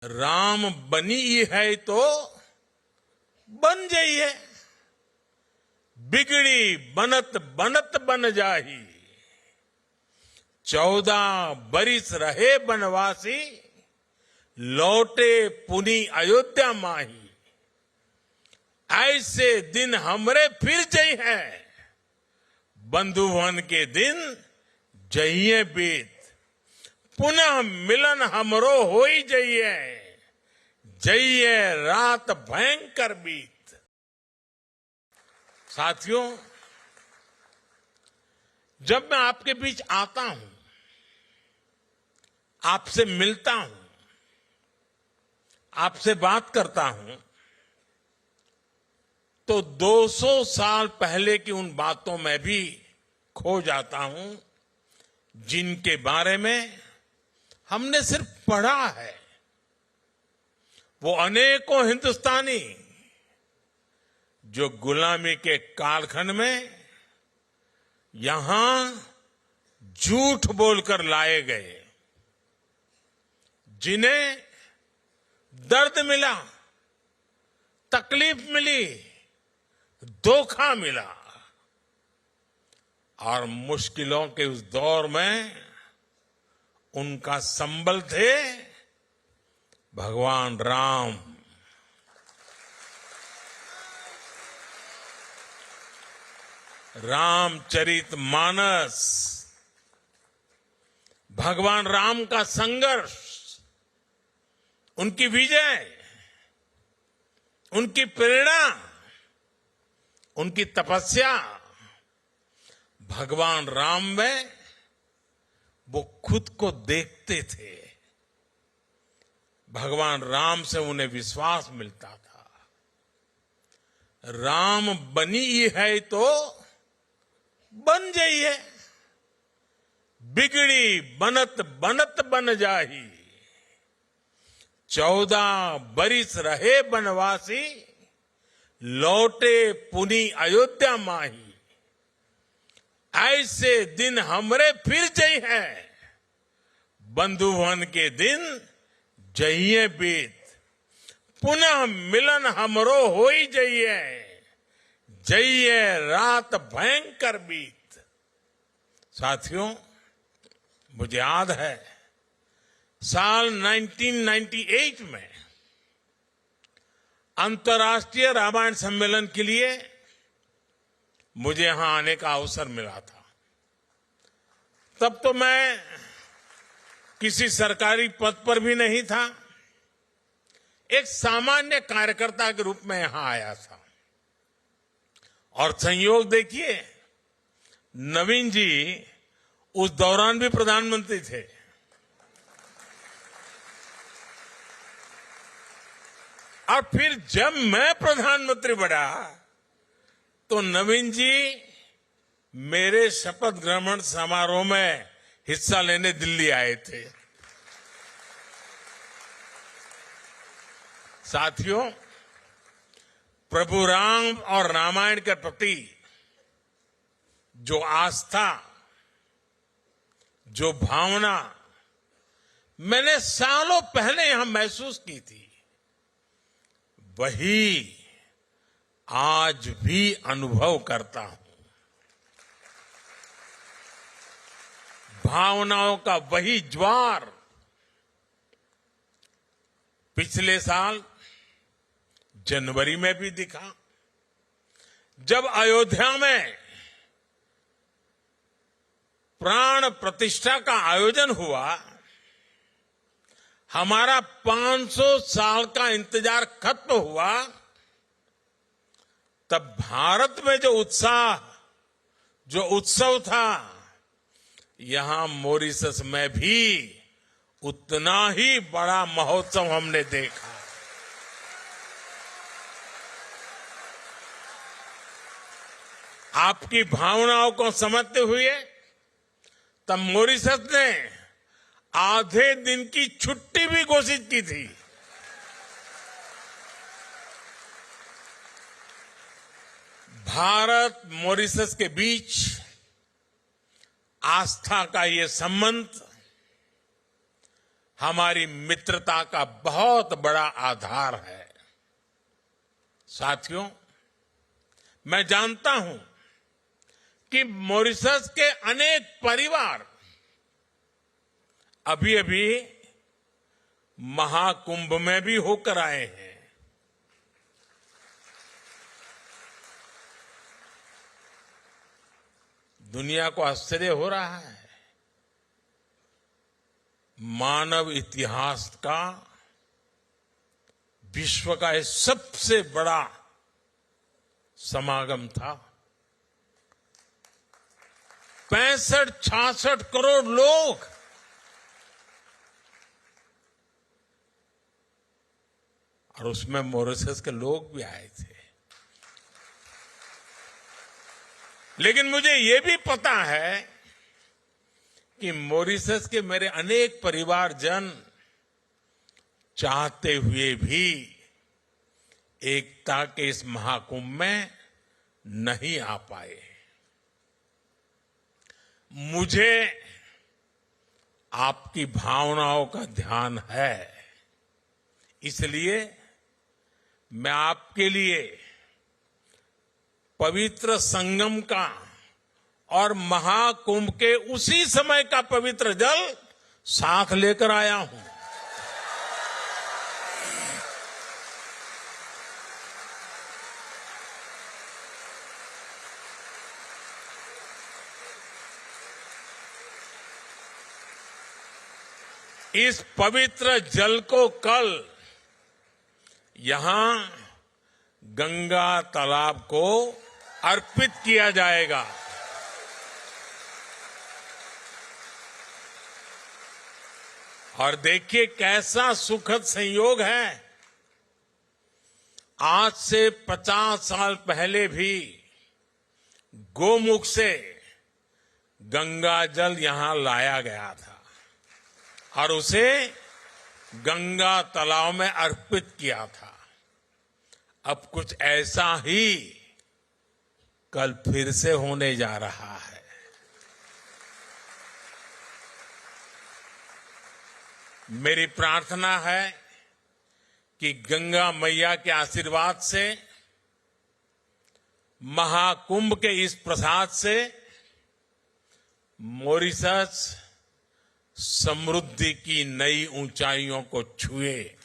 राम बनी है तो बन जाइए, बिगड़ी बनत बनत बन जाही। 14 बरिस रहे बनवासी, लौटे पुनी अयोध्या माही। ऐसे दिन हमरे फिर जई है, बंधुवन के दिन जइए बीत। पुनः मिलन हमरो होई जइए, जइए रात भयंकर बीत। साथियों, जब मैं आपके बीच आता हूं, आपसे मिलता हूं, आपसे बात करता हूं, तो 200 साल पहले की उन बातों में भी खो जाता हूं जिनके बारे में हमने सिर्फ पढ़ा है। वो अनेकों हिंदुस्तानी जो गुलामी के कालखंड में यहां झूठ बोलकर लाए गए, जिन्हें दर्द मिला, तकलीफ मिली, धोखा मिला, और मुश्किलों के उस दौर में उनका संबल थे भगवान राम। रामचरितमानस, भगवान राम का संघर्ष, उनकी विजय, उनकी प्रेरणा, उनकी तपस्या। भगवान राम में वो खुद को देखते थे, भगवान राम से उन्हें विश्वास मिलता था। राम बनी है तो बन जाइए, बिगड़ी बनत बनत बन जाही। 14 बरिस रहे बनवासी, लौटे पुनी अयोध्या माही। ऐसे दिन हमरे फिर जई है, बंधुवन के दिन जइए बीत। पुनः मिलन हमरो होई जइए, जइए रात भयंकर बीत। साथियों, मुझे याद है साल 1998 में अंतर्राष्ट्रीय रामायण सम्मेलन के लिए मुझे यहां आने का अवसर मिला था। तब तो मैं किसी सरकारी पद पर भी नहीं था, एक सामान्य कार्यकर्ता के रूप में यहां आया था। और संयोग देखिए, नवीन जी उस दौरान भी प्रधानमंत्री थे। और फिर जब मैं प्रधानमंत्री बना तो नवीन जी मेरे शपथ ग्रहण समारोह में हिस्सा लेने दिल्ली आए थे। साथियों, प्रभु राम और रामायण के प्रति जो आस्था, जो भावना मैंने सालों पहले यहां महसूस की थी, वही आज भी अनुभव करता हूं। भावनाओं का वही ज्वार पिछले साल जनवरी में भी दिखा, जब अयोध्या में प्राण प्रतिष्ठा का आयोजन हुआ। हमारा 500 साल का इंतजार खत्म हुआ। तब भारत में जो उत्साह, जो उत्सव था, यहां मॉरिशस में भी उतना ही बड़ा महोत्सव हमने देखा। आपकी भावनाओं को समझते हुए तब मॉरिशस ने आधे दिन की छुट्टी भी घोषित की थी। भारत मॉरिशस के बीच आस्था का ये संबंध हमारी मित्रता का बहुत बड़ा आधार है। साथियों, मैं जानता हूं कि मॉरिशस के अनेक परिवार अभी अभी महाकुंभ में भी होकर आए हैं। दुनिया को आश्चर्य हो रहा है। मानव इतिहास का, विश्व का यह सबसे बड़ा समागम था। 65-66 करोड़ लोग और उसमें मॉरिशस के लोग भी आए थे। लेकिन मुझे ये भी पता है कि मॉरिशस के मेरे अनेक परिवारजन चाहते हुए भी एकता के इस महाकुंभ में नहीं आ पाए। मुझे आपकी भावनाओं का ध्यान है, इसलिए मैं आपके लिए पवित्र संगम का और महाकुंभ के उसी समय का पवित्र जल साथ लेकर आया हूं। इस पवित्र जल को कल यहां गंगा तालाब को अर्पित किया जाएगा। और देखिए कैसा सुखद संयोग है। आज से 50 साल पहले भी गोमुख से गंगा जल यहां लाया गया था और उसे गंगा तालाब में अर्पित किया था। अब कुछ ऐसा ही कल फिर से होने जा रहा है। मेरी प्रार्थना है कि गंगा मैया के आशीर्वाद से, महाकुंभ के इस प्रसाद से मॉरिशस समृद्धि की नई ऊंचाइयों को छुए।